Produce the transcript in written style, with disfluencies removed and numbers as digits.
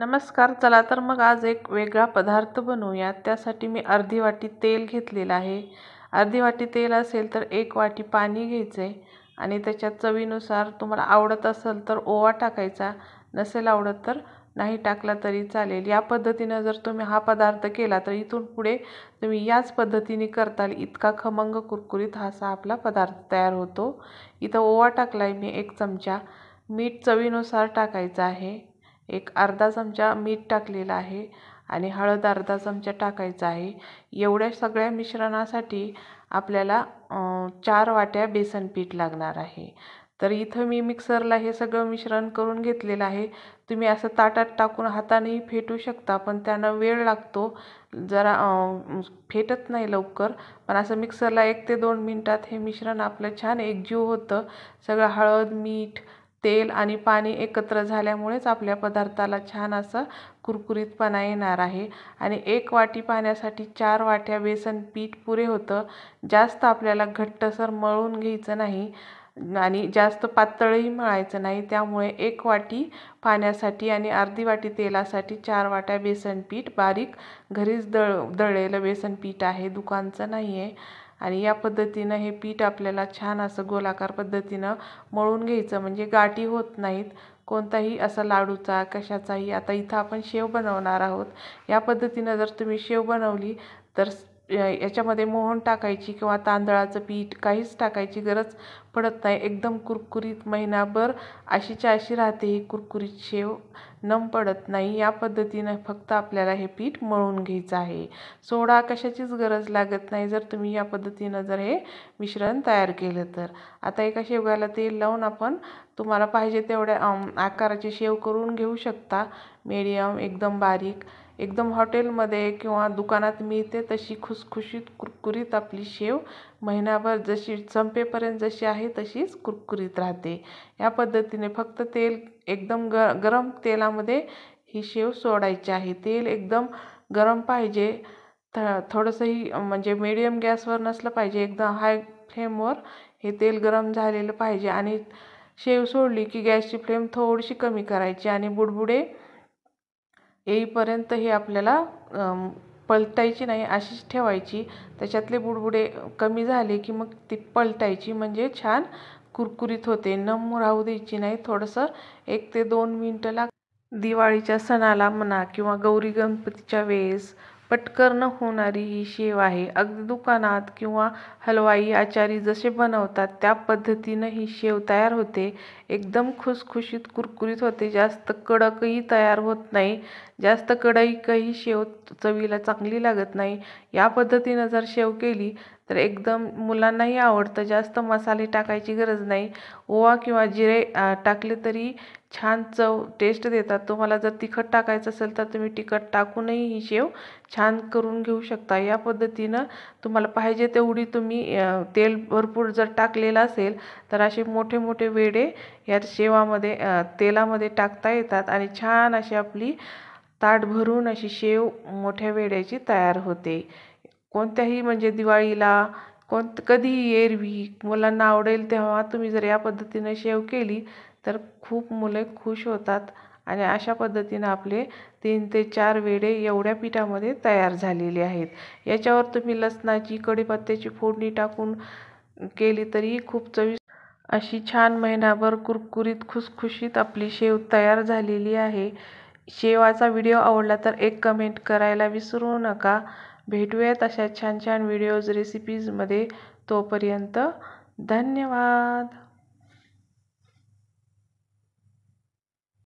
नमस्कार. चला तर मग आज एक वेगळा पदार्थ बनवूया। त्यासाठी मी अर्धी वाटी तेल घेतलेलं आहे। अर्धी वाटी तेल असेल तर 1 वाटी पाणी घ्यायचं आहे आणि त्याच्यात चवीनुसार तुम्हाला आवडत असेल तर ओवा टाकायचा, नसेल आवडत तर नाही टाकला तरी चालेल। या पद्धतीने जर तुम्ही हा पदार्थ केला तर इथून पुढे तुम्ही याच पद्धतीने करताल इतका खमंग कुरकुरीत असा आपला पदार्थ तयार होतो। इथं ओवा टाकलाय मी 1 चमचा, मीठ चवीनुसार टाकायचं आहे, एक अर्धा चमचा मीठ टाकलेला आहे आणि हळद अर्धा चमचा टाकायचा आहे। एवढ्या सगळ्या मिश्रणासाठी आपल्याला 4 वाट्या बेसन पीठ लागणार आहे। तर इथं मी मिक्सरला हे सगळं मिश्रण करून घेतलेलं आहे। तुम्ही असं ताटात टाकून हातानेही फेटू शकता, पण त्यानं वेळ लागतो, जरा फेटत नाही लवकर। पण असं मिक्सरला 1 ते 2 मिनिटात हे मिश्रण आपलं छान एकजीव होतं। सगळं हळद, मीठ, तेल आणि पाणी एकत्र झाल्यामुळेच आपल्या पदार्थाला छान असं कुरकुरीतपणा येणार आहे। आणि 1 वाटी पाण्यासाठी 4 वाट्या बेसन पीठ पुरे होतं। जास्त आपल्याला घट्टसर मळून घ्यायचं नाही आणि जास्त पातळही मळायचं नाही। त्यामुळे 1 वाटी पाण्यासाठी आणि अर्धी वाटी तेलासाठी 4 वाट्या बेसन पीठ, बारीक घरीच दळलेलं बेसन पीठ आहे, दुकानचं नाही आहे। आणि या पद्धतीनं हे पीठ आपल्याला छान असं गोलाकार पद्धतीनं मळून घ्यायचं, म्हणजे गाठी होत नाहीत कोणताही असा लाडूचा कशाचाही। आता इथं आपण शेव बनवणार आहोत। या पद्धतीनं जर तुम्ही शेव बनवली तर याच्यामध्ये मोहन टाकायची किंवा तांदळाचं पीठ काहीच टाकायची गरज पडत नाही। एकदम कुरकुरीत महिनाभर अशीच्या अशी राहते ही कुरकुरीत शेव, नम पडत नाही। या पद्धतीनं फक्त आपल्याला हे पीठ मळून घ्यायचं आहे, सोडा कशाचीच गरज लागत नाही जर तुम्ही या पद्धतीनं जर हे मिश्रण तयार केलं तर। आता एका शेवगाला तेल लावून आपण तुम्हाला पाहिजे तेवढ्या आकाराची शेव करून घेऊ शकता। मीडियम, एकदम बारीक, एकदम हॉटेलमध्ये किंवा दुकानात मिळते तशी खुसखुशीत कुरकुरीत आपली शेव महिनाभर जशी संपेपर्यंत जशी आहे तशीच कुरकुरीत राहते। या पद्धतीने फक्त तेल एकदम गरम तेलामध्ये ही शेव सोडायची आहे। तेल एकदम गरम पाहिजे, थोडंसंही म्हणजे मीडियम गॅसवर नसलं पाहिजे, एकदम हाय फ्लेमवर हे तेल गरम झालेलं पाहिजे। आणि शेव सोडली की गॅसची फ्लेम थोडीशी कमी करायची आणि बुडबुडे येईपर्यंत हे आपल्याला पलटायची नाही, अशीच ठेवायची। त्याच्यातले बुडबुडे कमी झाले की मग ती पलटायची, म्हणजे छान कुरकुरीत होते। नम राहू द्यायची नाही, थोडंसं 1 ते 2 मिनिटं दिवाळीच्या सणाला म्हणा किंवा गौरी गणपतीच्या वेळेस पटकन होणारी ही शेव आहे। अगदी दुकानात किंवा हलवाई आचारी जसे बनवतात त्या पद्धतीनं ही शेव तयार होते। एकदम खुसखुशीत कुरकुरीत होते, जास्त कडकही तयार होत नाही, जास्त कडकही शेव चवीला चांगली लागत नाही। या पद्धतीनं जर शेव केली तर एकदम मुलांनाही आवडतं, जास्त मसाले टाकायची गरज नाही। ओवा किंवा जिरे टाकले तरी छान चव टेस्ट देतात। तुम्हाला जर तिखट टाकायचं असेल तर तुम्ही तिखट टाकूनही ही शेव छान करून घेऊ शकता। या पद्धतीनं तुम्हाला पाहिजे तेवढी तुम्ही तेल भरपूर जर टाकलेलं असेल तर असे मोठे मोठे वेडे या शेवामध्ये तेलामध्ये टाकता येतात आणि छान अशी आपली ताट भरून अशी शेव मोठ्या वेड्याची तयार होते। कोणत्याही म्हणजे दिवाळीला कधीही एरवी मुलांना आवडेल तेव्हा तुम्ही जर या पद्धतीने शेव केली तर खूप मुले खुश होतात। आणि अशा पद्धतीनं आपले 3 ते 4 वेडे एवढ्या पिठामध्ये तयार झालेले आहेत। याच्यावर तुम्ही लसणाची, कढीपत्त्याची फोडणी टाकून केली तरी खूप चविष्ट अशी छान महिनाभर कुरकुरीत खुसखुशीत आपली शेव तयार झालेली आहे। शेवाचा व्हिडिओ आवडला तर एक कमेंट करायला विसरू नका। भेटूयात अशा छान छान व्हिडिओज रेसिपीजमध्ये, तोपर्यंत धन्यवाद।